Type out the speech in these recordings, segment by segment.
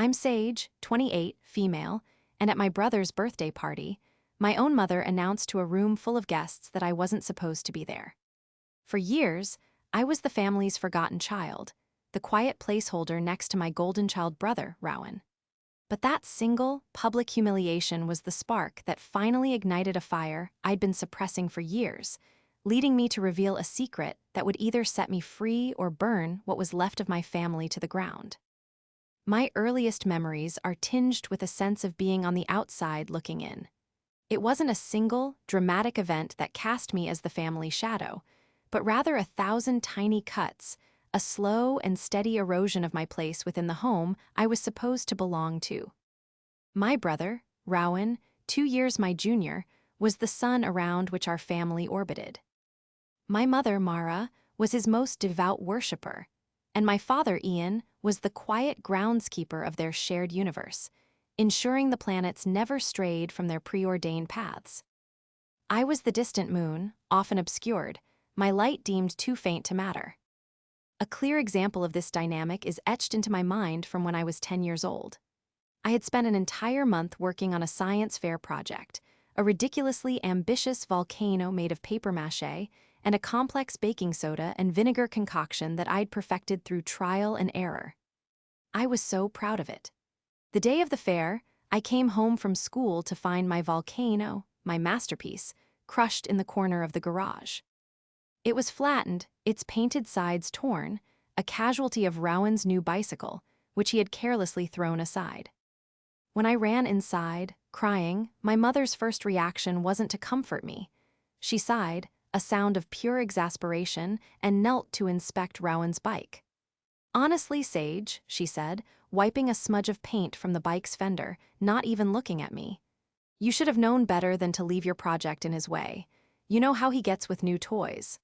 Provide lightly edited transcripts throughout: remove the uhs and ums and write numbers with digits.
I'm Sage, 28, female, and at my brother's birthday party, my own mother announced to a room full of guests that I wasn't supposed to be there. For years, I was the family's forgotten child, the quiet placeholder next to my golden child brother, Rowan. But that single, public humiliation was the spark that finally ignited a fire I'd been suppressing for years, leading me to reveal a secret that would either set me free or burn what was left of my family to the ground. My earliest memories are tinged with a sense of being on the outside looking in. It wasn't a single, dramatic event that cast me as the family shadow, but rather 1,000 tiny cuts, a slow and steady erosion of my place within the home I was supposed to belong to. My brother, Rowan, 2 years my junior, was the sun around which our family orbited. My mother, Mara, was his most devout worshipper, and my father, Ian, was the quiet groundskeeper of their shared universe, ensuring the planets never strayed from their preordained paths. I was the distant moon, often obscured, my light deemed too faint to matter. A clear example of this dynamic is etched into my mind from when I was 10 years old. I had spent an entire month working on a science fair project, a ridiculously ambitious volcano made of paper mache, and a complex baking soda and vinegar concoction that I'd perfected through trial and error. I was so proud of it. The day of the fair, I came home from school to find my volcano, my masterpiece, crushed in the corner of the garage. It was flattened, its painted sides torn, a casualty of Rowan's new bicycle, which he had carelessly thrown aside. When I ran inside, crying, my mother's first reaction wasn't to comfort me. She sighed, a sound of pure exasperation, and knelt to inspect Rowan's bike. "Honestly, Sage," she said, wiping a smudge of paint from the bike's fender, not even looking at me. "You should have known better than to leave your project in his way. You know how he gets with new toys."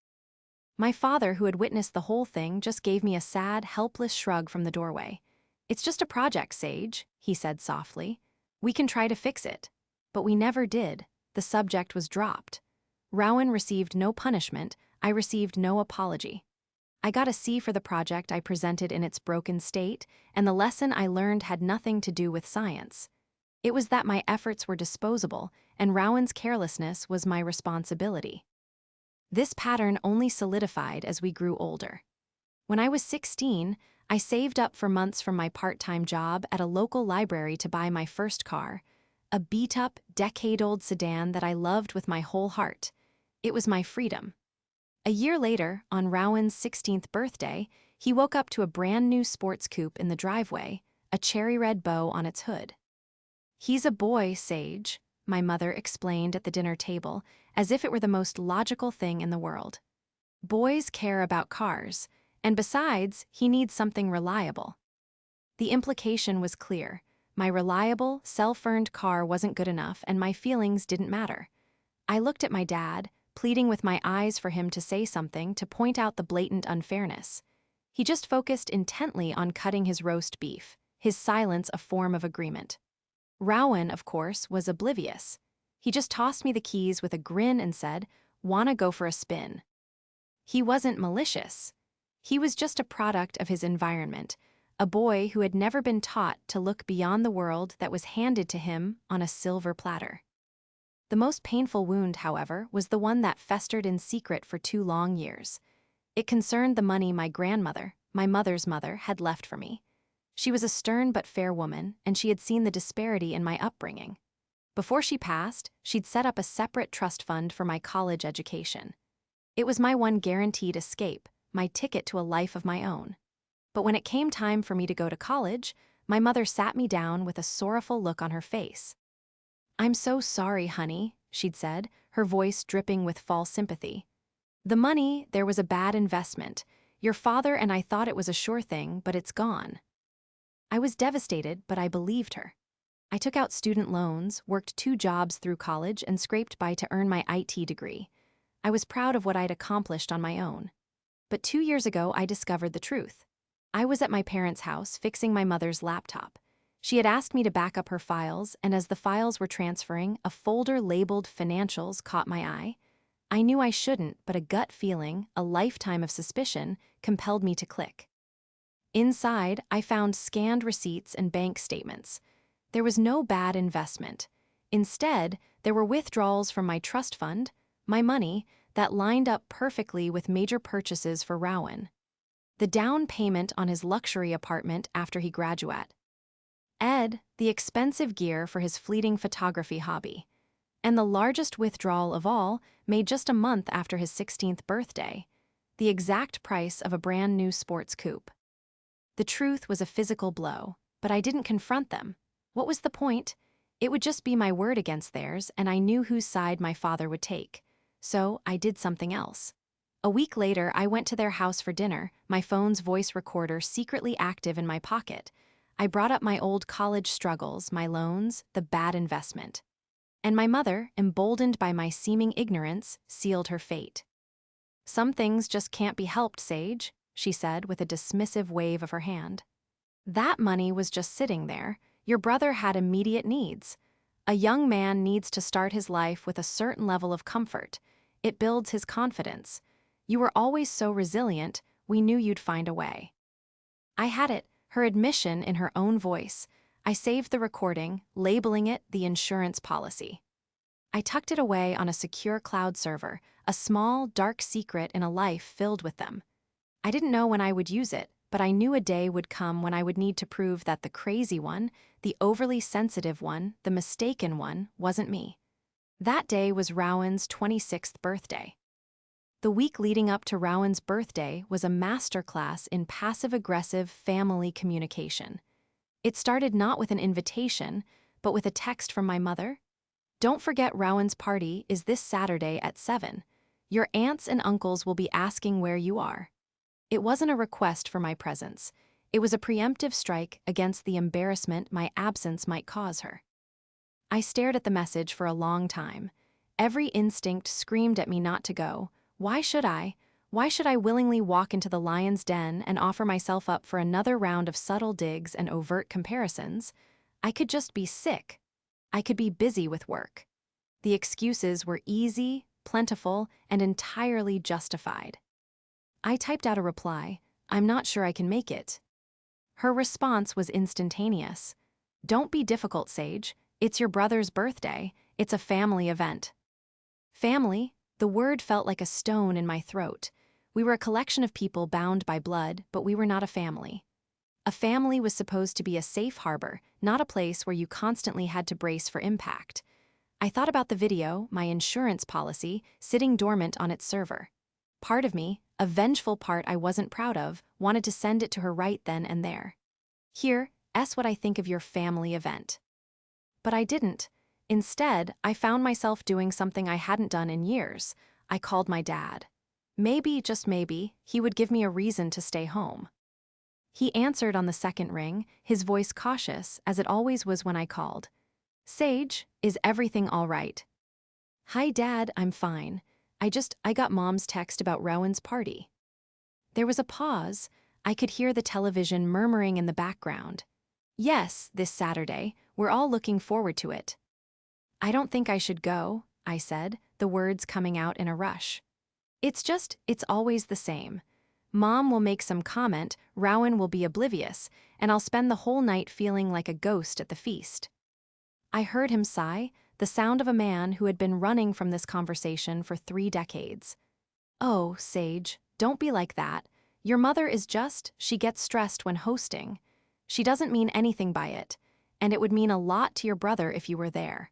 My father, who had witnessed the whole thing, just gave me a sad, helpless shrug from the doorway. "It's just a project, Sage," he said softly. "We can try to fix it." But we never did. The subject was dropped. Rowan received no punishment, I received no apology. I got a C for the project I presented in its broken state, and the lesson I learned had nothing to do with science. It was that my efforts were disposable, and Rowan's carelessness was my responsibility. This pattern only solidified as we grew older. When I was 16, I saved up for months from my part-time job at a local library to buy my first car, a beat-up, decade-old sedan that I loved with my whole heart. It was my freedom. A year later, on Rowan's 16th birthday, he woke up to a brand-new sports coupe in the driveway, a cherry-red bow on its hood. "He's a boy, Sage," my mother explained at the dinner table, as if it were the most logical thing in the world. "Boys care about cars, and besides, he needs something reliable." The implication was clear. My reliable, self-earned car wasn't good enough, and my feelings didn't matter. I looked at my dad, pleading with my eyes for him to say something to point out the blatant unfairness. He just focused intently on cutting his roast beef, his silence a form of agreement. Rowan, of course, was oblivious. He just tossed me the keys with a grin and said, "Wanna go for a spin?" He wasn't malicious. He was just a product of his environment, a boy who had never been taught to look beyond the world that was handed to him on a silver platter. The most painful wound, however, was the one that festered in secret for 2 long years. It concerned the money my grandmother, my mother's mother, had left for me. She was a stern but fair woman, and she had seen the disparity in my upbringing. Before she passed, she'd set up a separate trust fund for my college education. It was my one guaranteed escape, my ticket to a life of my own. But when it came time for me to go to college, my mother sat me down with a sorrowful look on her face. "I'm so sorry, honey," she'd said, her voice dripping with false sympathy. "The money, there was a bad investment. Your father and I thought it was a sure thing, but it's gone." I was devastated, but I believed her. I took out student loans, worked 2 jobs through college, and scraped by to earn my IT degree. I was proud of what I'd accomplished on my own. But 2 years ago, I discovered the truth. I was at my parents' house fixing my mother's laptop. She had asked me to back up her files, and as the files were transferring, a folder labeled Financials caught my eye. I knew I shouldn't, but a gut feeling, a lifetime of suspicion, compelled me to click. Inside, I found scanned receipts and bank statements. There was no bad investment. Instead, there were withdrawals from my trust fund, my money, that lined up perfectly with major purchases for Rowan. The down payment on his luxury apartment after he graduated. Ed, the expensive gear for his fleeting photography hobby. And the largest withdrawal of all, made just a month after his 16th birthday. The exact price of a brand new sports coupe. The truth was a physical blow, but I didn't confront them. What was the point? It would just be my word against theirs, and I knew whose side my father would take. So I did something else. A week later, I went to their house for dinner, my phone's voice recorder secretly active in my pocket. I brought up my old college struggles, my loans, the bad investment. And my mother, emboldened by my seeming ignorance, sealed her fate. "Some things just can't be helped, Sage," she said with a dismissive wave of her hand. "That money was just sitting there. Your brother had immediate needs. A young man needs to start his life with a certain level of comfort. It builds his confidence. You were always so resilient, we knew you'd find a way." I had it, her admission in her own voice. I saved the recording, labeling it the insurance policy. I tucked it away on a secure cloud server, a small, dark secret in a life filled with them. I didn't know when I would use it, but I knew a day would come when I would need to prove that the crazy one, the overly sensitive one, the mistaken one, wasn't me. That day was Rowan's 26th birthday. The week leading up to Rowan's birthday was a masterclass in passive-aggressive family communication. It started not with an invitation, but with a text from my mother. "Don't forget Rowan's party is this Saturday at 7. Your aunts and uncles will be asking where you are." It wasn't a request for my presence. It was a preemptive strike against the embarrassment my absence might cause her. I stared at the message for a long time. Every instinct screamed at me not to go. Why should I? Why should I willingly walk into the lion's den and offer myself up for another round of subtle digs and overt comparisons? I could just be sick. I could be busy with work. The excuses were easy, plentiful, and entirely justified. I typed out a reply, "I'm not sure I can make it." Her response was instantaneous. "Don't be difficult, Sage. It's your brother's birthday. It's a family event." Family? The word felt like a stone in my throat. We were a collection of people bound by blood, but we were not a family. A family was supposed to be a safe harbor, not a place where you constantly had to brace for impact. I thought about the video, my insurance policy, sitting dormant on its server. Part of me, a vengeful part I wasn't proud of, wanted to send it to her right then and there. "Here, what I think of your family event." But I didn't. Instead, I found myself doing something I hadn't done in years. I called my dad. Maybe, just maybe, he would give me a reason to stay home. He answered on the second ring, his voice cautious, as it always was when I called. "Sage, is everything all right?" "Hi, Dad, I'm fine. I got Mom's text about Rowan's party." There was a pause. I could hear the television murmuring in the background. "Yes, this Saturday. We're all looking forward to it." "I don't think I should go," I said, the words coming out in a rush. It's always the same. Mom will make some comment, Rowan will be oblivious, and I'll spend the whole night feeling like a ghost at the feast." I heard him sigh, the sound of a man who had been running from this conversation for 3 decades. "Oh, Sage, don't be like that. Your mother is she gets stressed when hosting. She doesn't mean anything by it, and it would mean a lot to your brother if you were there."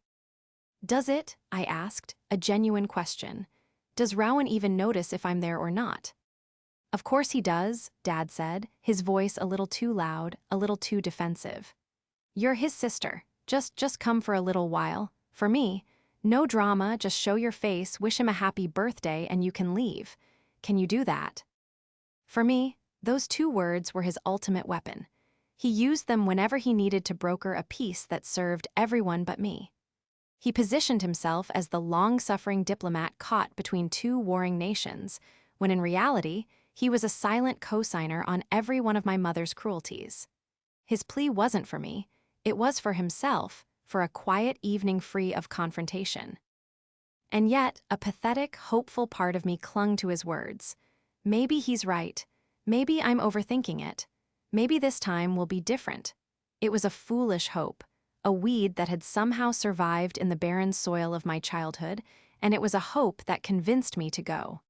"Does it?" I asked, a genuine question. "Does Rowan even notice if I'm there or not?" "Of course he does," Dad said, his voice a little too loud, a little too defensive. "You're his sister. Just come for a little while. For me, no drama, just show your face, wish him a happy birthday, and you can leave. Can you do that?" For me, those 2 words were his ultimate weapon. He used them whenever he needed to broker a peace that served everyone but me. He positioned himself as the long-suffering diplomat caught between 2 warring nations, when in reality, he was a silent co-signer on every one of my mother's cruelties. His plea wasn't for me, it was for himself, for a quiet evening free of confrontation. And yet, a pathetic, hopeful part of me clung to his words. Maybe he's right. Maybe I'm overthinking it. Maybe this time will be different. It was a foolish hope, a weed that had somehow survived in the barren soil of my childhood, and it was a hope that convinced me to go.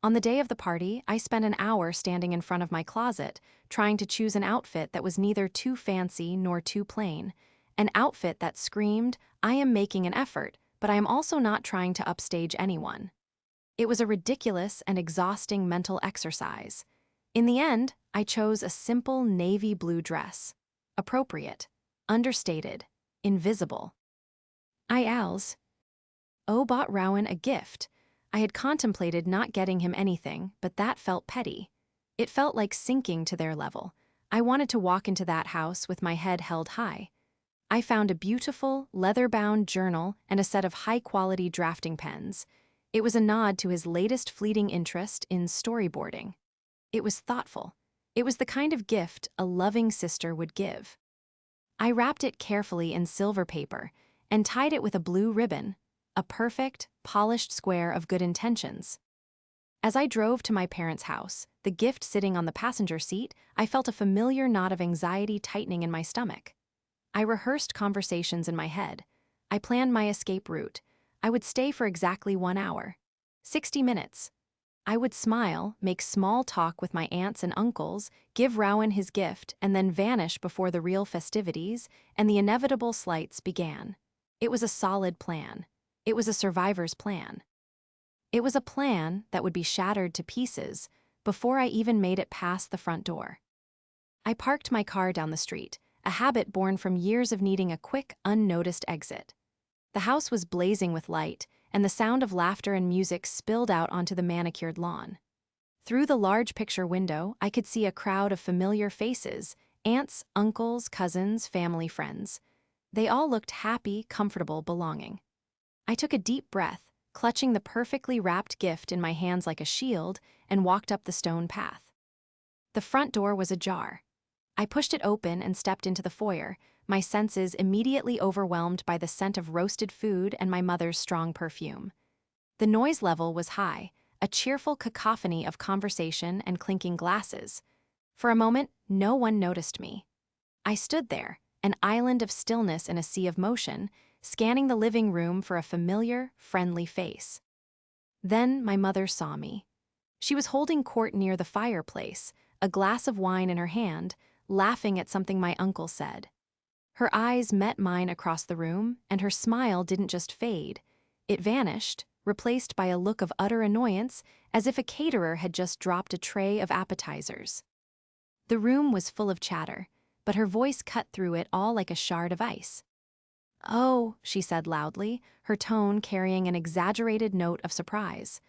On the day of the party, I spent an hour standing in front of my closet, trying to choose an outfit that was neither too fancy nor too plain. An outfit that screamed, I am making an effort, but I am also not trying to upstage anyone. It was a ridiculous and exhausting mental exercise. In the end, I chose a simple navy blue dress. Appropriate, understated, invisible. Bought Rowan a gift. I had contemplated not getting him anything, but that felt petty. It felt like sinking to their level. I wanted to walk into that house with my head held high. I found a beautiful, leather-bound journal and a set of high-quality drafting pens. It was a nod to his latest fleeting interest in storyboarding. It was thoughtful. It was the kind of gift a loving sister would give. I wrapped it carefully in silver paper and tied it with a blue ribbon, a perfect, polished square of good intentions. As I drove to my parents' house, the gift sitting on the passenger seat, I felt a familiar knot of anxiety tightening in my stomach. I rehearsed conversations in my head. I planned my escape route. I would stay for exactly 1 hour. 60 minutes. I would smile, make small talk with my aunts and uncles, give Rowan his gift, and then vanish before the real festivities, and the inevitable slights began. It was a solid plan. It was a survivor's plan. It was a plan that would be shattered to pieces before I even made it past the front door. I parked my car down the street, a habit born from years of needing a quick, unnoticed exit. The house was blazing with light, and the sound of laughter and music spilled out onto the manicured lawn. Through the large picture window, I could see a crowd of familiar faces, aunts, uncles, cousins, family friends. They all looked happy, comfortable, belonging. I took a deep breath, clutching the perfectly wrapped gift in my hands like a shield, and walked up the stone path. The front door was ajar. I pushed it open and stepped into the foyer, my senses immediately overwhelmed by the scent of roasted food and my mother's strong perfume. The noise level was high, a cheerful cacophony of conversation and clinking glasses. For a moment, no one noticed me. I stood there, an island of stillness in a sea of motion, scanning the living room for a familiar, friendly face. Then my mother saw me. She was holding court near the fireplace, a glass of wine in her hand, laughing at something my uncle said. Her eyes met mine across the room, and her smile didn't just fade. It vanished, replaced by a look of utter annoyance, as if a caterer had just dropped a tray of appetizers. The room was full of chatter, but her voice cut through it all like a shard of ice. "Oh," she said loudly, her tone carrying an exaggerated note of surprise.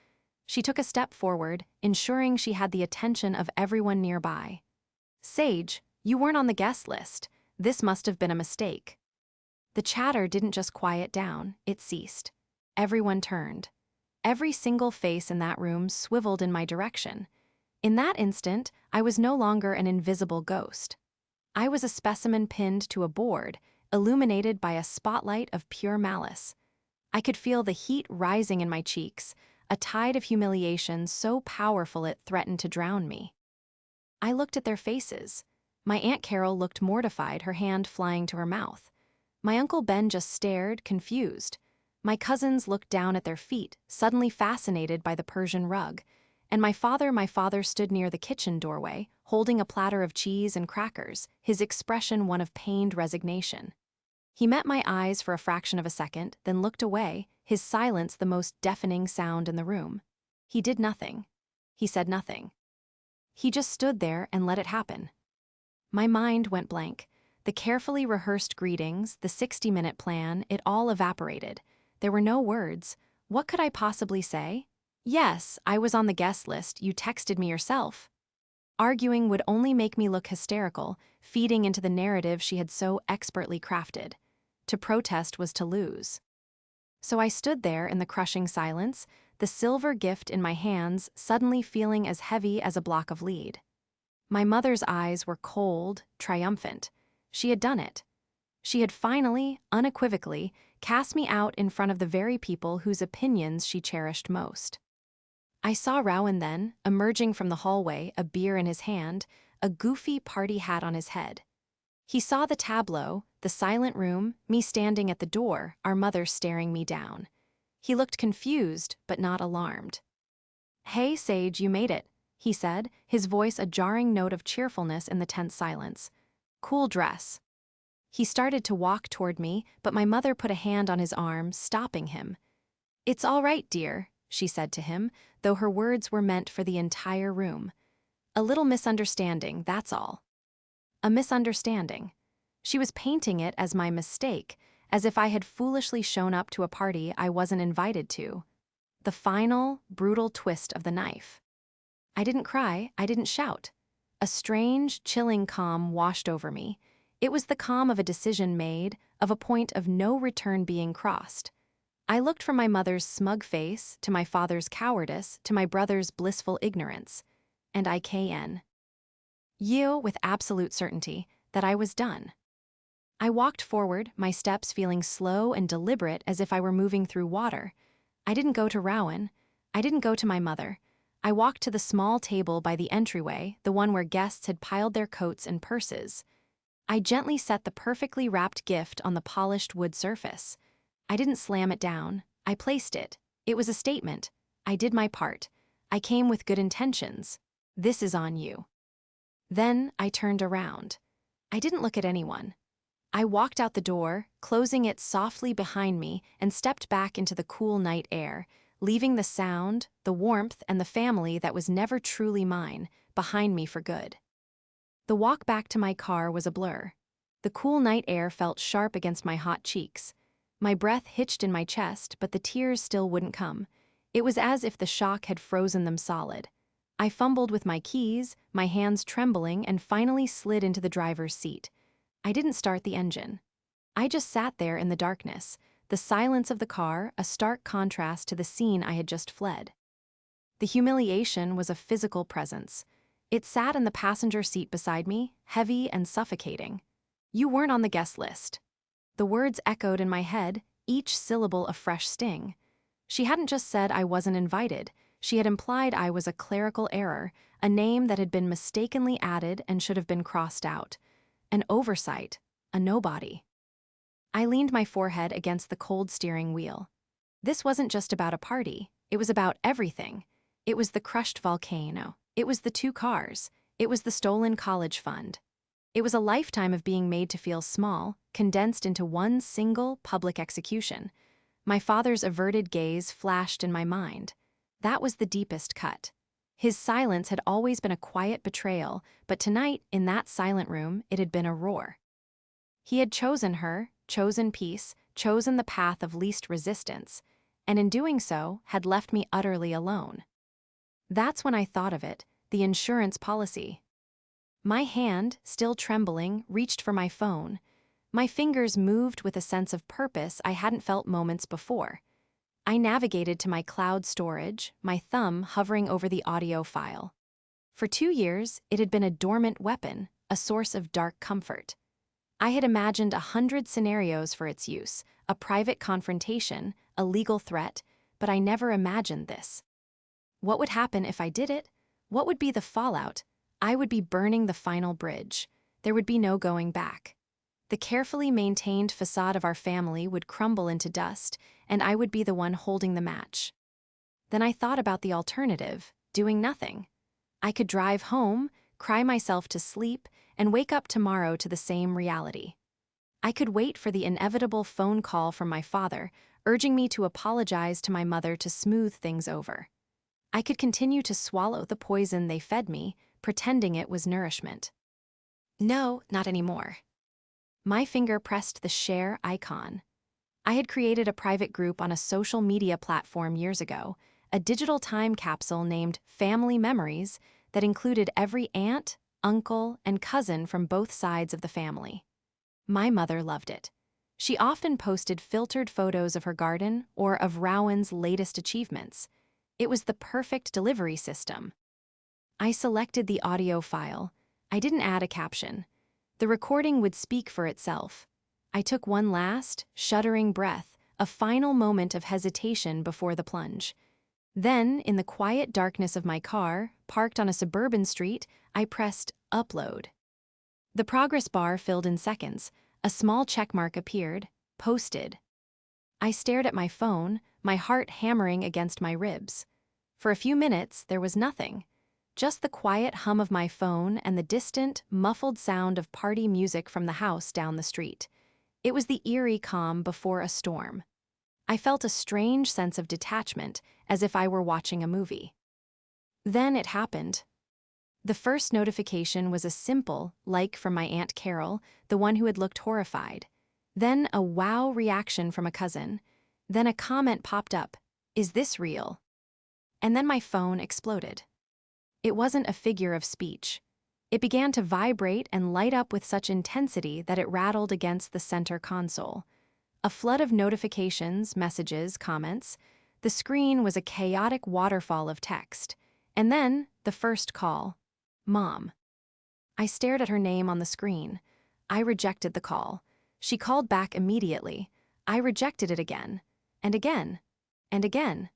She took a step forward, ensuring she had the attention of everyone nearby. "Sage, you weren't on the guest list. This must have been a mistake." The chatter didn't just quiet down, it ceased. Everyone turned. Every single face in that room swiveled in my direction. In that instant, I was no longer an invisible ghost. I was a specimen pinned to a board, illuminated by a spotlight of pure malice. I could feel the heat rising in my cheeks, a tide of humiliation so powerful it threatened to drown me. I looked at their faces. My Aunt Carol looked mortified, her hand flying to her mouth. My Uncle Ben just stared, confused. My cousins looked down at their feet, suddenly fascinated by the Persian rug. And my father stood near the kitchen doorway, holding a platter of cheese and crackers, his expression one of pained resignation. He met my eyes for a fraction of a second, then looked away, his silence the most deafening sound in the room. He did nothing. He said nothing. He just stood there and let it happen. My mind went blank. The carefully rehearsed greetings, the 60-minute plan, it all evaporated. There were no words. What could I possibly say? "Yes, I was on the guest list. You texted me yourself." Arguing would only make me look hysterical, feeding into the narrative she had so expertly crafted. To protest was to lose. So I stood there in the crushing silence, the silver gift in my hands suddenly feeling as heavy as a block of lead. My mother's eyes were cold, triumphant. She had done it. She had finally, unequivocally, cast me out in front of the very people whose opinions she cherished most. I saw Rowan then, emerging from the hallway, a beer in his hand, a goofy party hat on his head. He saw the tableau, the silent room, me standing at the door, our mother staring me down. He looked confused, but not alarmed. "Hey, Sage, you made it," he said, his voice a jarring note of cheerfulness in the tense silence. "Cool dress." He started to walk toward me, but my mother put a hand on his arm, stopping him. "It's all right, dear," she said to him, though her words were meant for the entire room. "A little misunderstanding, that's all." A misunderstanding. She was painting it as my mistake, as if I had foolishly shown up to a party I wasn't invited to. The final, brutal twist of the knife. I didn't cry, I didn't shout. A strange, chilling calm washed over me. It was the calm of a decision made, of a point of no return being crossed. I looked from my mother's smug face, to my father's cowardice, to my brother's blissful ignorance. And I knew with absolute certainty that I was done. I walked forward, my steps feeling slow and deliberate as if I were moving through water. I didn't go to Rowan. I didn't go to my mother. I walked to the small table by the entryway, the one where guests had piled their coats and purses. I gently set the perfectly wrapped gift on the polished wood surface. I didn't slam it down. I placed it. It was a statement. I did my part. I came with good intentions. This is on you. Then I turned around. I didn't look at anyone. I walked out the door, closing it softly behind me, and stepped back into the cool night air, leaving the sound, the warmth, and the family that was never truly mine behind me for good. The walk back to my car was a blur. The cool night air felt sharp against my hot cheeks. My breath hitched in my chest, but the tears still wouldn't come. It was as if the shock had frozen them solid. I fumbled with my keys, my hands trembling, and finally slid into the driver's seat. I didn't start the engine. I just sat there in the darkness, the silence of the car a stark contrast to the scene I had just fled. The humiliation was a physical presence. It sat in the passenger seat beside me, heavy and suffocating. "You weren't on the guest list." The words echoed in my head, each syllable a fresh sting. She hadn't just said I wasn't invited. She had implied I was a clerical error, a name that had been mistakenly added and should have been crossed out. An oversight, a nobody. I leaned my forehead against the cold steering wheel. This wasn't just about a party, it was about everything. It was the crushed volcano. It was the 2 cars. It was the stolen college fund. It was a lifetime of being made to feel small, condensed into one single public execution. My father's averted gaze flashed in my mind. That was the deepest cut. His silence had always been a quiet betrayal, but tonight, in that silent room, it had been a roar. He had chosen her, chosen peace, chosen the path of least resistance, and in doing so, had left me utterly alone. That's when I thought of it, the insurance policy. My hand, still trembling, reached for my phone. My fingers moved with a sense of purpose I hadn't felt moments before. I navigated to my cloud storage, my thumb hovering over the audio file. For 2 years, it had been a dormant weapon, a source of dark comfort. I had imagined 100 scenarios for its use, a private confrontation, a legal threat, but I never imagined this. What would happen if I did it? What would be the fallout? I would be burning the final bridge. There would be no going back. The carefully maintained facade of our family would crumble into dust, and I would be the one holding the match. Then I thought about the alternative, doing nothing. I could drive home, cry myself to sleep, and wake up tomorrow to the same reality. I could wait for the inevitable phone call from my father, urging me to apologize to my mother to smooth things over. I could continue to swallow the poison they fed me, pretending it was nourishment. No, not anymore. My finger pressed the share icon. I had created a private group on a social media platform years ago, a digital time capsule named Family Memories that included every aunt, uncle, and cousin from both sides of the family. My mother loved it. She often posted filtered photos of her garden or of Rowan's latest achievements. It was the perfect delivery system. I selected the audio file. I didn't add a caption. The recording would speak for itself. I took one last, shuddering breath, a final moment of hesitation before the plunge. Then, in the quiet darkness of my car, parked on a suburban street, I pressed upload. The progress bar filled in seconds. A small checkmark appeared, posted. I stared at my phone, my heart hammering against my ribs. For a few minutes, there was nothing. Just the quiet hum of my phone and the distant, muffled sound of party music from the house down the street. It was the eerie calm before a storm. I felt a strange sense of detachment, as if I were watching a movie. Then it happened. The first notification was a simple like from my Aunt Carol, the one who had looked horrified. Then a wow reaction from a cousin. Then a comment popped up, "Is this real?" And then my phone exploded. It wasn't a figure of speech. It began to vibrate and light up with such intensity that it rattled against the center console. A flood of notifications, messages, comments. The screen was a chaotic waterfall of text. And then, the first call. Mom. I stared at her name on the screen. I rejected the call. She called back immediately. I rejected it again, and again, and again.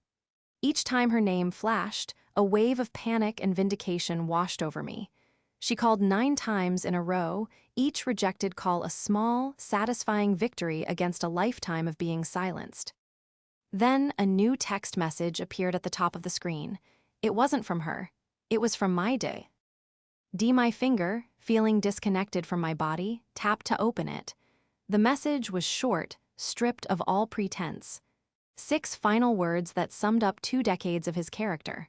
Each time her name flashed, a wave of panic and vindication washed over me. She called 9 times in a row, each rejected call a small, satisfying victory against a lifetime of being silenced. Then a new text message appeared at the top of the screen. It wasn't from her. It was from my day. My finger, feeling disconnected from my body, tapped to open it. The message was short, stripped of all pretense. 6 final words that summed up 2 decades of his character.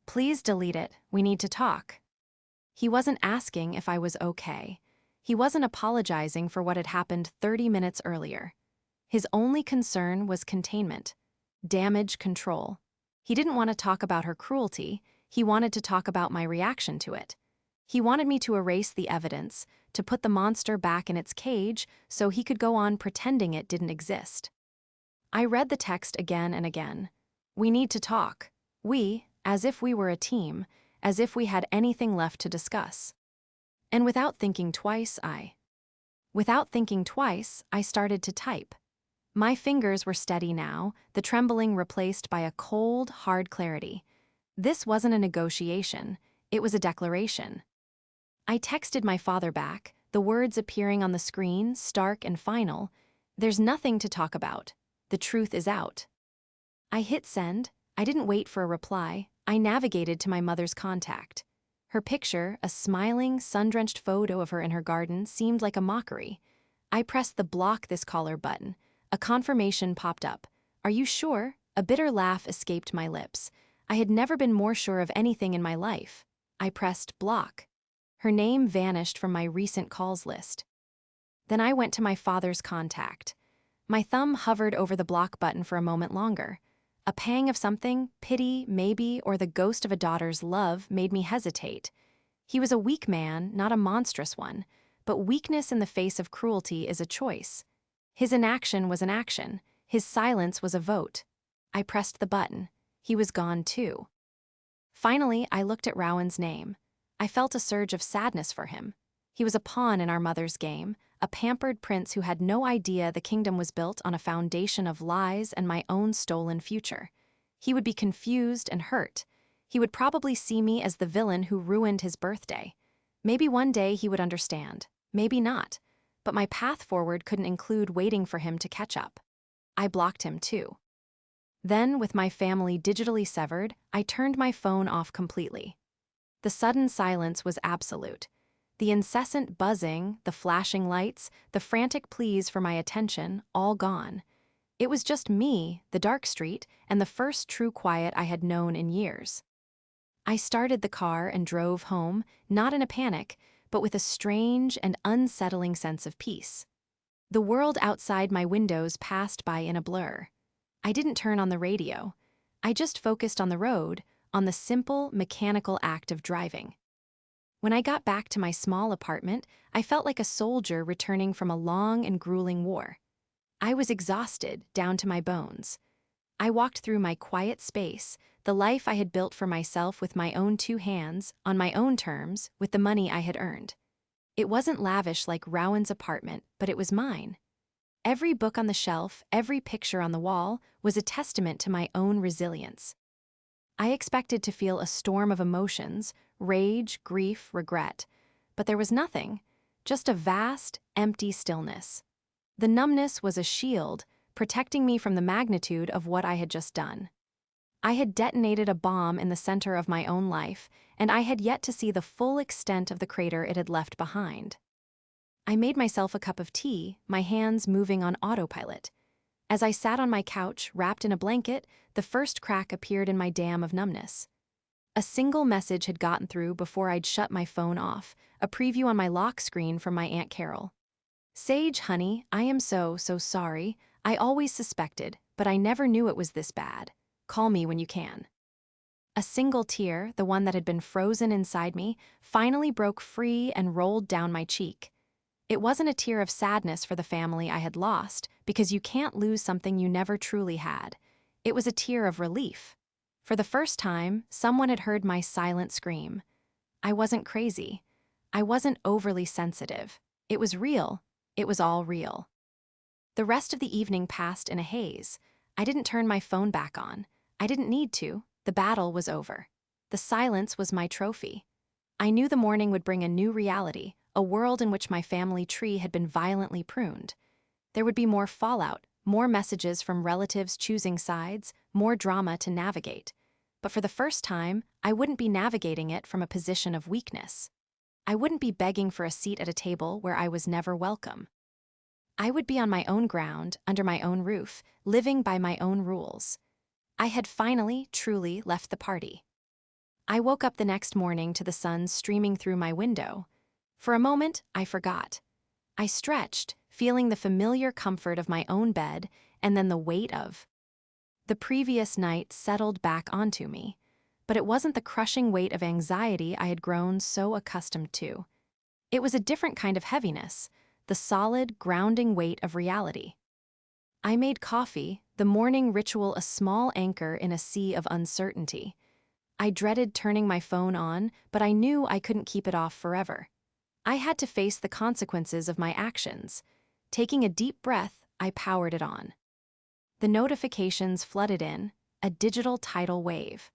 "Please delete it. We need to talk." He wasn't asking if I was okay. He wasn't apologizing for what had happened 30 minutes earlier. His only concern was containment, damage control. He didn't want to talk about her cruelty. He wanted to talk about my reaction to it. He wanted me to erase the evidence, to put the monster back in its cage so he could go on pretending it didn't exist. I read the text again and again. We need to talk. We, as if we were a team, as if we had anything left to discuss. And without thinking twice, I started to type. My fingers were steady now, the trembling replaced by a cold, hard clarity. This wasn't a negotiation, it was a declaration. I texted my father back, the words appearing on the screen, stark and final. "There's nothing to talk about. The truth is out." I hit send. I didn't wait for a reply. I navigated to my mother's contact. Her picture, a smiling, sun-drenched photo of her in her garden, seemed like a mockery. I pressed the block this caller button. A confirmation popped up. "Are you sure?" A bitter laugh escaped my lips. I had never been more sure of anything in my life. I pressed block. Her name vanished from my recent calls list. Then I went to my father's contact. My thumb hovered over the block button for a moment longer. A pang of something, pity, maybe, or the ghost of a daughter's love, made me hesitate. He was a weak man, not a monstrous one, but weakness in the face of cruelty is a choice. His inaction was an action. His silence was a vote. I pressed the button. He was gone too. Finally, I looked at Rowan's name. I felt a surge of sadness for him. He was a pawn in our mother's game, a pampered prince who had no idea the kingdom was built on a foundation of lies and my own stolen future. He would be confused and hurt. He would probably see me as the villain who ruined his birthday. Maybe one day he would understand, maybe not, but my path forward couldn't include waiting for him to catch up. I blocked him too. Then, with my family digitally severed, I turned my phone off completely. The sudden silence was absolute. The incessant buzzing, the flashing lights, the frantic pleas for my attention, all gone. It was just me, the dark street, and the first true quiet I had known in years. I started the car and drove home, not in a panic, but with a strange and unsettling sense of peace. The world outside my windows passed by in a blur. I didn't turn on the radio. I just focused on the road, on the simple, mechanical act of driving. When I got back to my small apartment, I felt like a soldier returning from a long and grueling war. I was exhausted, down to my bones. I walked through my quiet space, the life I had built for myself with my own 2 hands, on my own terms, with the money I had earned. It wasn't lavish like Rowan's apartment, but it was mine. Every book on the shelf, every picture on the wall, was a testament to my own resilience. I expected to feel a storm of emotions, rage, grief, regret. But there was nothing, just a vast, empty stillness. The numbness was a shield, protecting me from the magnitude of what I had just done. I had detonated a bomb in the center of my own life, and I had yet to see the full extent of the crater it had left behind. I made myself a cup of tea, my hands moving on autopilot. As I sat on my couch, wrapped in a blanket, the first crack appeared in my dam of numbness. A single message had gotten through before I'd shut my phone off, a preview on my lock screen from my Aunt Carol. "Sage, honey, I am so sorry. I always suspected, but I never knew it was this bad. Call me when you can." A single tear, the one that had been frozen inside me, finally broke free and rolled down my cheek. It wasn't a tear of sadness for the family I had lost, because you can't lose something you never truly had. It was a tear of relief. For the first time, someone had heard my silent scream. I wasn't crazy. I wasn't overly sensitive. It was real. It was all real. The rest of the evening passed in a haze. I didn't turn my phone back on. I didn't need to. The battle was over. The silence was my trophy. I knew the morning would bring a new reality, a world in which my family tree had been violently pruned. There would be more fallout, more messages from relatives choosing sides, more drama to navigate. But for the first time, I wouldn't be navigating it from a position of weakness. I wouldn't be begging for a seat at a table where I was never welcome. I would be on my own ground, under my own roof, living by my own rules. I had finally, truly left the party. I woke up the next morning to the sun streaming through my window. For a moment, I forgot. I stretched, feeling the familiar comfort of my own bed, and then the weight of the previous night settled back onto me. But it wasn't the crushing weight of anxiety I had grown so accustomed to. It was a different kind of heaviness, the solid, grounding weight of reality. I made coffee, the morning ritual a small anchor in a sea of uncertainty. I dreaded turning my phone on, but I knew I couldn't keep it off forever. I had to face the consequences of my actions. Taking a deep breath, I powered it on. The notifications flooded in, a digital tidal wave.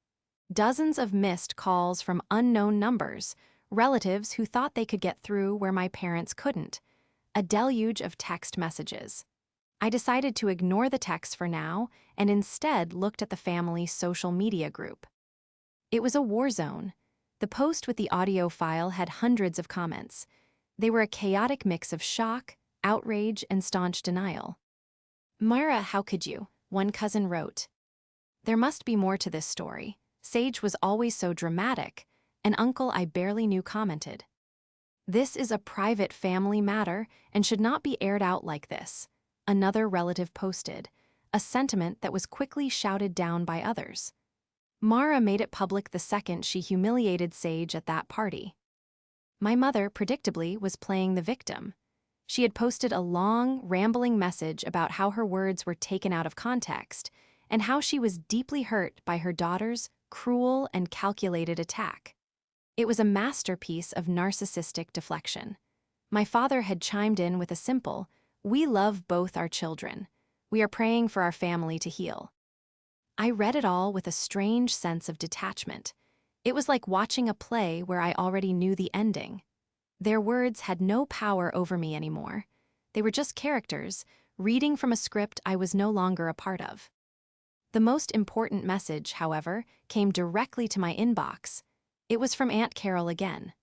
Dozens of missed calls from unknown numbers, relatives who thought they could get through where my parents couldn't. A deluge of text messages. I decided to ignore the texts for now and instead looked at the family's social media group. It was a war zone. The post with the audio file had hundreds of comments. They were a chaotic mix of shock, outrage, and staunch denial. "Myra, how could you?" one cousin wrote. "There must be more to this story. Sage was always so dramatic." An uncle I barely knew commented. "This is a private family matter and should not be aired out like this." Another relative posted, a sentiment that was quickly shouted down by others. Mara made it public the second she humiliated Sage at that party. My mother, predictably, was playing the victim. She had posted a long, rambling message about how her words were taken out of context and how she was deeply hurt by her daughter's cruel and calculated attack. It was a masterpiece of narcissistic deflection. My father had chimed in with a simple, "We love both our children. We are praying for our family to heal." I read it all with a strange sense of detachment. It was like watching a play where I already knew the ending. Their words had no power over me anymore. They were just characters, reading from a script I was no longer a part of. The most important message, however, came directly to my inbox. It was from Aunt Carol again.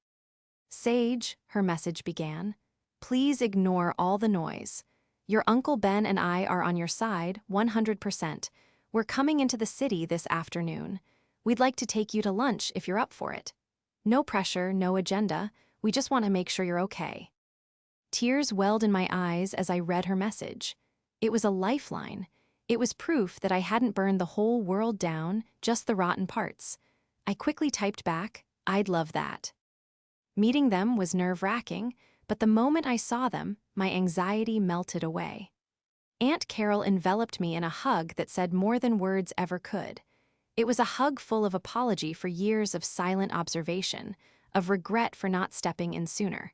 "Sage," her message began, "please ignore all the noise. Your Uncle Ben and I are on your side, 100%. We're coming into the city this afternoon. We'd like to take you to lunch if you're up for it. No pressure, no agenda. We just want to make sure you're okay." Tears welled in my eyes as I read her message. It was a lifeline. It was proof that I hadn't burned the whole world down, just the rotten parts. I quickly typed back, "I'd love that." Meeting them was nerve-wracking, but the moment I saw them, my anxiety melted away. Aunt Carol enveloped me in a hug that said more than words ever could. It was a hug full of apology for years of silent observation, of regret for not stepping in sooner.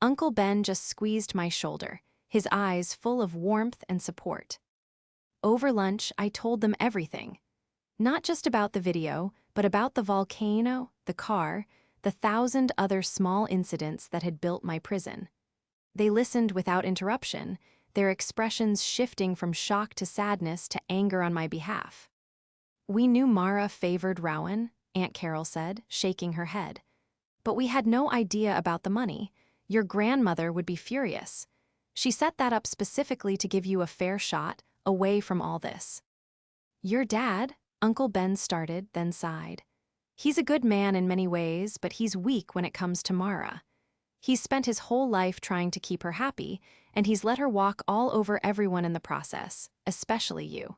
Uncle Ben just squeezed my shoulder, his eyes full of warmth and support. Over lunch, I told them everything. Not just about the video, but about the volcano, the car, the 1,000 other small incidents that had built my prison. They listened without interruption, their expressions shifting from shock to sadness to anger on my behalf. "We knew Mara favored Rowan," Aunt Carol said, shaking her head. "But we had no idea about the money. Your grandmother would be furious. She set that up specifically to give you a fair shot, away from all this." "Your dad?" Uncle Ben started, then sighed. "He's a good man in many ways, but he's weak when it comes to Mara. He's spent his whole life trying to keep her happy, and he's let her walk all over everyone in the process, especially you."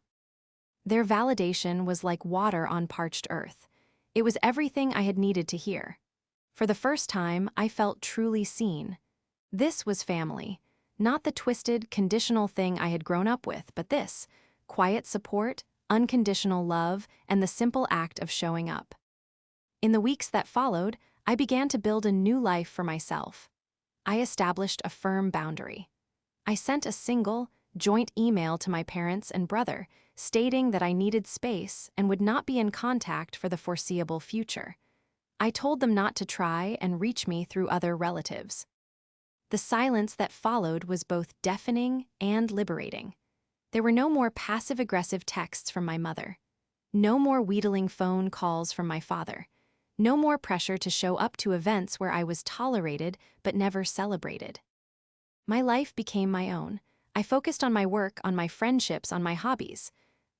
Their validation was like water on parched earth. It was everything I had needed to hear. For the first time, I felt truly seen. This was family, not the twisted, conditional thing I had grown up with, but this: quiet support, unconditional love, and the simple act of showing up. In the weeks that followed, I began to build a new life for myself. I established a firm boundary. I sent a single, joint email to my parents and brother, stating that I needed space and would not be in contact for the foreseeable future. I told them not to try and reach me through other relatives. The silence that followed was both deafening and liberating. There were no more passive-aggressive texts from my mother. No more wheedling phone calls from my father. No more pressure to show up to events where I was tolerated but never celebrated. My life became my own. I focused on my work, on my friendships, on my hobbies.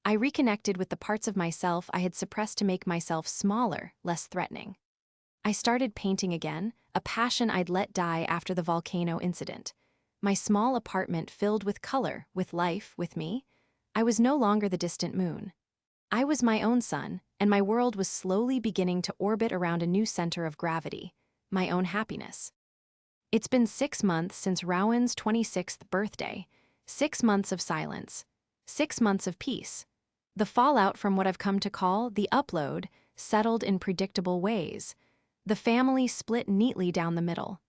I reconnected with the parts of myself I had suppressed to make myself smaller, less threatening. I started painting again, a passion I'd let die after the volcano incident. My small apartment filled with color, with life, with me. I was no longer the distant moon. I was my own sun, and my world was slowly beginning to orbit around a new center of gravity: my own happiness. It's been 6 months since Rowan's 26th birthday, 6 months of silence, 6 months of peace. The fallout from what I've come to call the upload settled in predictable ways. The family split neatly down the middle.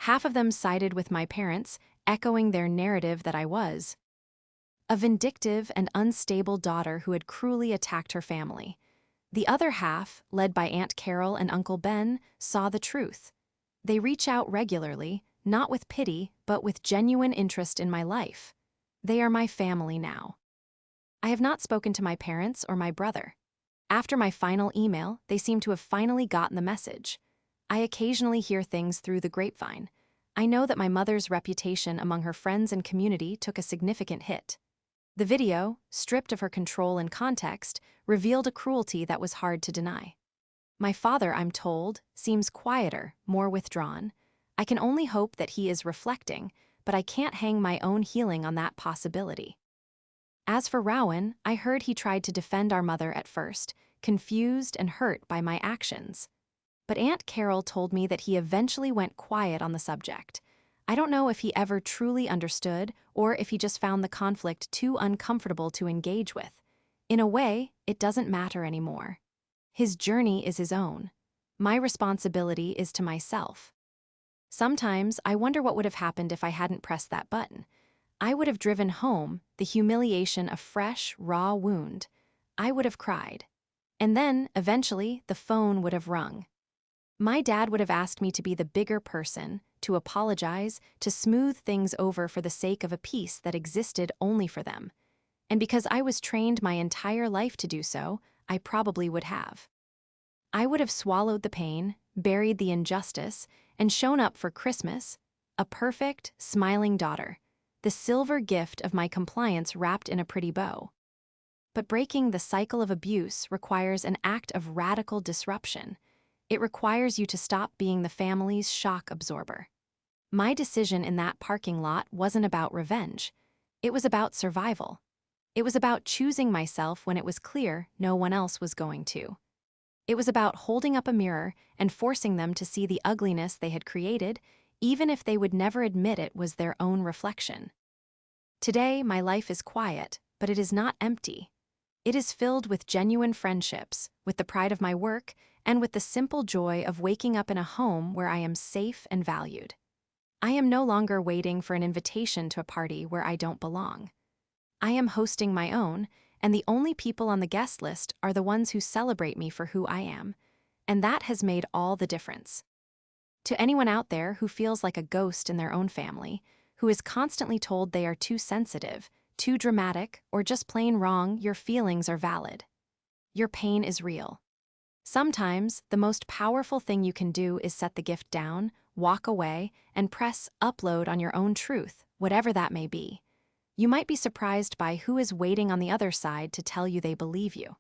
Half of them sided with my parents, echoing their narrative that I was a vindictive and unstable daughter who had cruelly attacked her family. The other half, led by Aunt Carol and Uncle Ben, saw the truth. They reach out regularly, not with pity, but with genuine interest in my life. They are my family now. I have not spoken to my parents or my brother. After my final email, they seem to have finally gotten the message. I occasionally hear things through the grapevine. I know that my mother's reputation among her friends and community took a significant hit. The video, stripped of her control and context, revealed a cruelty that was hard to deny. My father, I'm told, seems quieter, more withdrawn. I can only hope that he is reflecting, but I can't hang my own healing on that possibility. As for Rowan, I heard he tried to defend our mother at first, confused and hurt by my actions. But Aunt Carol told me that he eventually went quiet on the subject. I don't know if he ever truly understood or if he just found the conflict too uncomfortable to engage with. In a way, it doesn't matter anymore. His journey is his own. My responsibility is to myself. Sometimes I wonder what would have happened if I hadn't pressed that button. I would have driven home the humiliation of fresh, raw wound. I would have cried. And then, eventually, the phone would have rung. My dad would have asked me to be the bigger person, to apologize, to smooth things over for the sake of a peace that existed only for them. And because I was trained my entire life to do so, I probably would have. I would have swallowed the pain, buried the injustice, and shown up for Christmas, a perfect, smiling daughter, the silver gift of my compliance wrapped in a pretty bow. But breaking the cycle of abuse requires an act of radical disruption. It requires you to stop being the family's shock absorber. My decision in that parking lot wasn't about revenge. It was about survival. It was about choosing myself when it was clear no one else was going to. It was about holding up a mirror and forcing them to see the ugliness they had created, even if they would never admit it was their own reflection. Today, my life is quiet, but it is not empty. It is filled with genuine friendships, with the pride of my work, and with the simple joy of waking up in a home where I am safe and valued. I am no longer waiting for an invitation to a party where I don't belong. I am hosting my own, and the only people on the guest list are the ones who celebrate me for who I am. And that has made all the difference. To anyone out there who feels like a ghost in their own family, who is constantly told they are too sensitive, too dramatic, or just plain wrong, your feelings are valid. Your pain is real. Sometimes, the most powerful thing you can do is set the gift down, walk away, and press upload on your own truth, whatever that may be. You might be surprised by who is waiting on the other side to tell you they believe you.